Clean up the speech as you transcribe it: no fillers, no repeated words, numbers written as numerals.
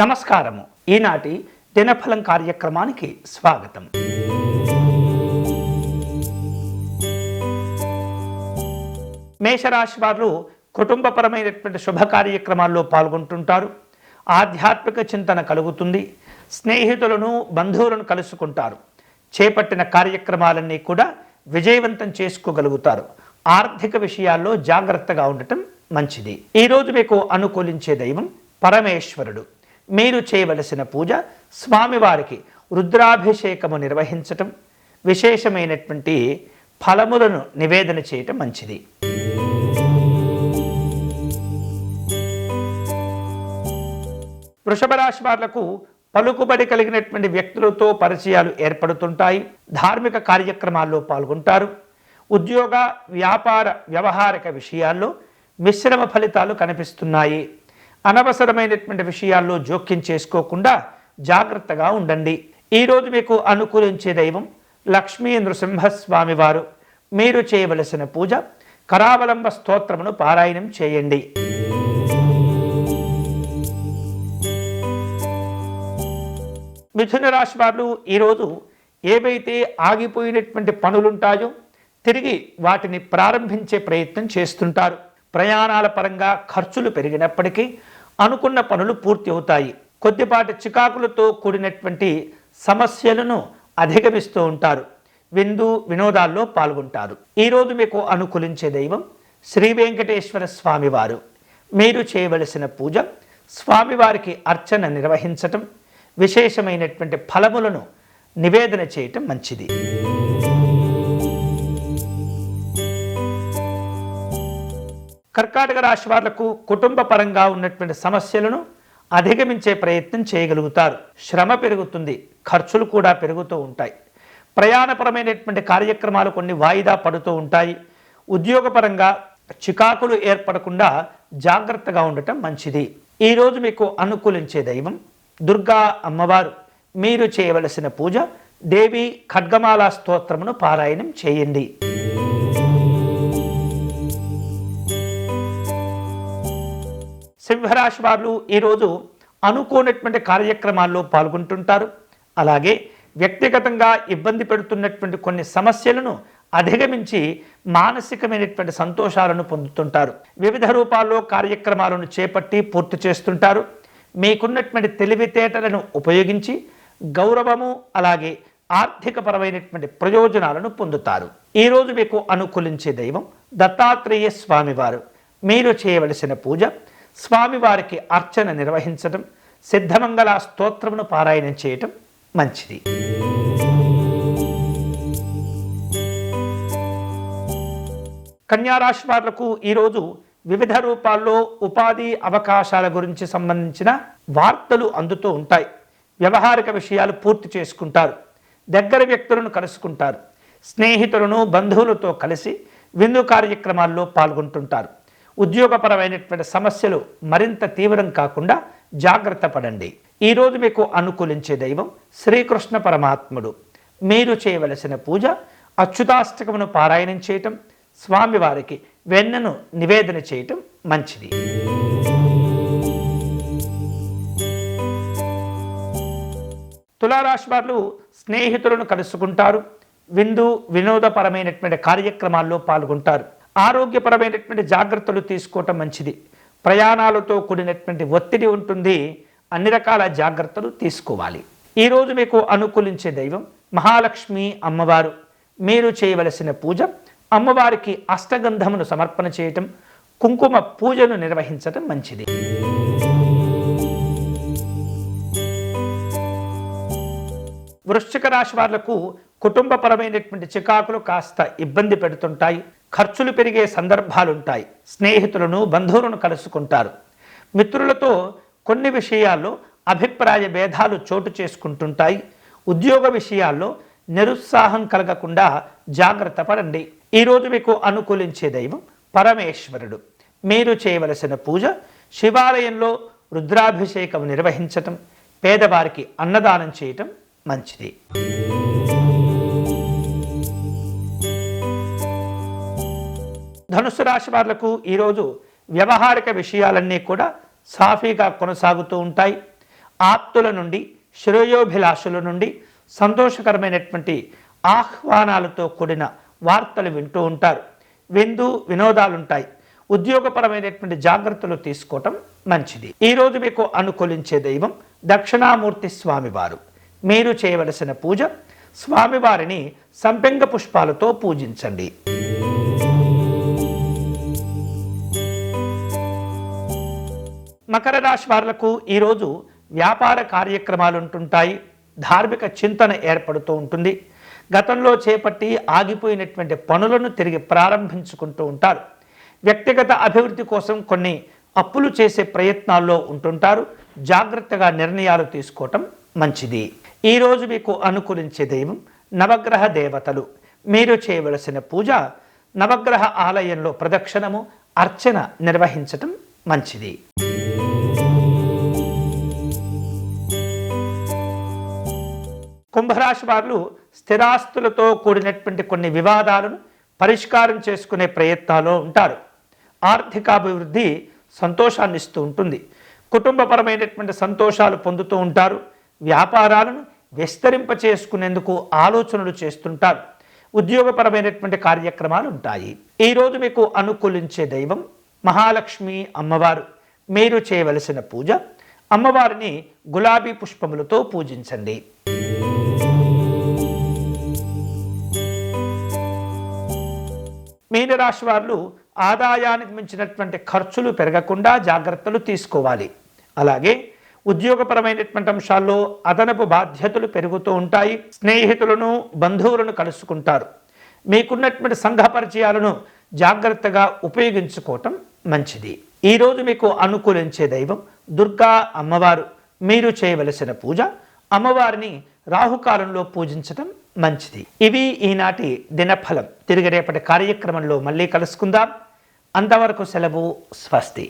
నమస్కారము. ఈనాటి దినఫలం కార్యక్రమానికి స్వాగతం. మేషరాశి వారు కుటుంబపరమైనటువంటి శుభ కార్యక్రమాల్లో పాల్గొంటుంటారు. ఆధ్యాత్మిక చింతన కలుగుతుంది. స్నేహితులను బంధువులను కలుసుకుంటారు. చేపట్టిన కార్యక్రమాలన్నీ కూడా విజయవంతం చేసుకోగలుగుతారు. ఆర్థిక విషయాల్లో జాగ్రత్తగా ఉండటం మంచిది. ఈరోజు మీకు అనుకూలించే దైవం పరమేశ్వరుడు. మీరు చేయవలసిన పూజ స్వామివారికి రుద్రాభిషేకము నిర్వహించటం, విశేషమైనటువంటి ఫలములను నివేదన చేయటం మంచిది. వృషభ రాశి వాళ్లకు పలుకుబడి కలిగినటువంటి వ్యక్తులతో పరిచయాలు ఏర్పడుతుంటాయి. ధార్మిక కార్యక్రమాల్లో పాల్గొంటారు. ఉద్యోగ వ్యాపార వ్యవహారిక విషయాల్లో మిశ్రమ ఫలితాలు కనిపిస్తున్నాయి. అనవసరమైనటువంటి విషయాల్లో జోక్యం చేసుకోకుండా జాగ్రత్తగా ఉండండి. ఈరోజు మీకు అనుకూలించే దైవం లక్ష్మీ నృసింహస్వామి వారు. మీరు చేయవలసిన పూజ కరావలంబ స్తోత్రమును పారాయణం చేయండి. మిథున రాశి వారు ఈరోజు ఏవైతే ఆగిపోయినటువంటి పనులుంటాయో తిరిగి వాటిని ప్రారంభించే ప్రయత్నం చేస్తుంటారు. ప్రయాణాల పరంగా ఖర్చులు పెరిగినప్పటికీ అనుకున్న పనులు పూర్తి అవుతాయి. కొద్దిపాటి చికాకులతో కూడినటువంటి సమస్యలను అధిగమిస్తూ ఉంటారు. విందు వినోదాల్లో పాల్గొంటారు. ఈరోజు మీకు అనుకూలించే దైవం శ్రీ వెంకటేశ్వర స్వామివారు. మీరు చేయవలసిన పూజ స్వామివారికి అర్చన నిర్వహించటం, విశేషమైనటువంటి ఫలములను నివేదన చేయటం మంచిది. కర్కాటక రాశి వాళ్లకు కుటుంబ పరంగా ఉన్నటువంటి సమస్యలను అధిగమించే ప్రయత్నం చేయగలుగుతారు. శ్రమ పెరుగుతుంది, ఖర్చులు కూడా పెరుగుతూ ఉంటాయి. ప్రయాణపరమైనటువంటి కార్యక్రమాలు కొన్ని వాయిదా పడుతూ ఉంటాయి. ఉద్యోగపరంగా చికాకులు ఏర్పడకుండా జాగ్రత్తగా ఉండటం మంచిది. ఈరోజు మీకు అనుకూలించే దైవం దుర్గా అమ్మవారు. మీరు చేయవలసిన పూజ దేవి ఖడ్గమాల స్తోత్రమును పారాయణం చేయండి. సింహరాశి వారు ఈరోజు అనుకోనటువంటి కార్యక్రమాల్లో పాల్గొంటుంటారు. అలాగే వ్యక్తిగతంగా ఇబ్బంది పెడుతున్నటువంటి కొన్ని సమస్యలను అధిగమించి మానసికమైనటువంటి సంతోషాలను పొందుతుంటారు. వివిధ రూపాల్లో కార్యక్రమాలను చేపట్టి పూర్తి చేస్తుంటారు. మీకున్నటువంటి తెలివితేటలను ఉపయోగించి గౌరవము అలాగే ఆర్థికపరమైనటువంటి ప్రయోజనాలను పొందుతారు. ఈరోజు మీకు అనుకూలించే దైవం దత్తాత్రేయ స్వామివారు. మీరు చేయవలసిన పూజ స్వామివారికి అర్చన నిర్వహించటం, సిద్ధమంగళ స్తోత్రమును పారాయణం చేయటం మంచిది. కన్యారాశి వాళ్లకు ఈరోజు వివిధ రూపాల్లో ఉపాధి అవకాశాల గురించి సంబంధించిన వార్తలు అందుతూ ఉంటాయి. వ్యవహారిక విషయాలు పూర్తి చేసుకుంటారు. దగ్గర వ్యక్తులను కలుసుకుంటారు. స్నేహితులను బంధువులతో కలిసి విందు కార్యక్రమాల్లో పాల్గొంటుంటారు. ఉద్యోగపరమైనటువంటి సమస్యలు మరింత తీవ్రం కాకుండా జాగ్రత్త పడండి. ఈరోజు మీకు అనుకూలించే దైవం శ్రీకృష్ణ పరమాత్ముడు. మీరు చేయవలసిన పూజ అచ్యుతాష్టకమును పారాయణం చేయటం, స్వామివారికి వెన్నను నివేదన చేయటం మంచిది. తులారాశి వారు స్నేహితులను కలుసుకుంటారు. విందు వినోదపరమైనటువంటి కార్యక్రమాల్లో పాల్గొంటారు. ఆరోగ్యపరమైనటువంటి జాగ్రత్తలు తీసుకోవటం మంచిది. ప్రయాణాలతో కూడినటువంటి ఒత్తిడి ఉంటుంది. అన్ని రకాల జాగ్రత్తలు తీసుకోవాలి. ఈరోజు మీకు అనుకూలించే దైవం మహాలక్ష్మి అమ్మవారు. మీరు చేయవలసిన పూజ అమ్మవారికి అష్టగంధమును సమర్పణ చేయటం, కుంకుమ పూజను నిర్వహించటం మంచిది. వృశ్చిక రాశి వాళ్లకు కుటుంబపరమైనటువంటి చికాకులు కాస్త ఇబ్బంది పెడుతుంటాయి. ఖర్చులు పెరిగే సందర్భాలుంటాయి. స్నేహితులను బంధువులను కలుసుకుంటారు. మిత్రులతో కొన్ని విషయాల్లో అభిప్రాయ భేదాలు చోటు చేసుకుంటుంటాయి. ఉద్యోగ విషయాల్లో నిరుత్సాహం కలగకుండా జాగ్రత్త పడండి. ఈరోజు మీకు అనుకూలించే దైవం పరమేశ్వరుడు. మీరు చేయవలసిన పూజ శివాలయంలో రుద్రాభిషేకం నిర్వహించటం, పేదవారికి అన్నదానం చేయటం మంచిది. ధనుస్సు రాశి వాళ్లకు ఈరోజు వ్యవహారిక విషయాలన్నీ కూడా సాఫీగా కొనసాగుతూ ఉంటాయి. ఆప్తుల నుండి, శ్రేయోభిలాషుల నుండి సంతోషకరమైనటువంటి ఆహ్వానాలతో కూడిన వార్తలు వింటూ ఉంటారు. వినోదాలుంటాయి. ఉద్యోగపరమైనటువంటి జాగ్రత్తలు తీసుకోవటం మంచిది. ఈరోజు మీకు అనుకూలించే దైవం దక్షిణామూర్తి స్వామివారు. మీరు చేయవలసిన పూజ, స్వామివారిని సంపెంగ పుష్పాలతో పూజించండి. మకర రాశి వారులకు ఈరోజు వ్యాపార కార్యక్రమాలు ఉంటుంటాయి. ధార్మిక చింతన ఏర్పడుతూ ఉంటుంది. గతంలో చేపట్టి ఆగిపోయినటువంటి పనులను తిరిగి ప్రారంభించుకుంటూ ఉంటారు. వ్యక్తిగత అభివృద్ధి కోసం కొన్ని అప్పులు చేసే ప్రయత్నాల్లో ఉంటుంటారు. జాగ్రత్తగా నిర్ణయాలు తీసుకోవటం మంచిది. ఈరోజు మీకు అనుకూలించే దైవం నవగ్రహ దేవతలు. మీరు చేయవలసిన పూజ, నవగ్రహ ఆలయంలో ప్రదక్షిణము, అర్చన నిర్వహించటం మంచిది. కుంభరాశి వారు స్థిరాస్తులతో కూడినటువంటి కొన్ని వివాదాలను పరిష్కారం చేసుకునే ప్రయత్నాల్లో ఉంటారు. ఆర్థికాభివృద్ధి సంతోషాన్ని ఇస్తూ ఉంటుంది. కుటుంబపరమైనటువంటి సంతోషాలు పొందుతూ ఉంటారు. వ్యాపారాలను విస్తరింప చేసుకునేందుకు ఆలోచనలు చేస్తుంటారు. ఉద్యోగపరమైనటువంటి కార్యక్రమాలు ఉంటాయి. ఈరోజు మీకు అనుకూలించే దైవం మహాలక్ష్మి అమ్మవారు. మీరు చేయవలసిన పూజ, అమ్మవారిని గులాబీ పుష్పములతో పూజించండి. మీనరాశి వారు ఆదాయానికి మించినటువంటి ఖర్చులు పెరగకుండా జాగ్రత్తలు తీసుకోవాలి. అలాగే ఉద్యోగపరమైనటువంటి అంశాల్లో అదనపు బాధ్యతలు పెరుగుతూ ఉంటాయి. స్నేహితులను, బంధువులను కలుసుకుంటారు. మీకున్నటువంటి సంఘ పరిచయాలను జాగ్రత్తగా ఉపయోగించుకోవటం మంచిది. ఈరోజు మీకు అనుకూలించే దైవం దుర్గా అమ్మవారు. మీరు చేయవలసిన పూజ, అమ్మవారిని రాహుకాలంలో పూజించటం మంచిది. ఇవి ఈనాటి దినఫలం. తిరిగి రేపటి కార్యక్రమంలో మళ్ళీ కలుసుకుందాం. అంతవరకు సెలవు. స్వస్తి.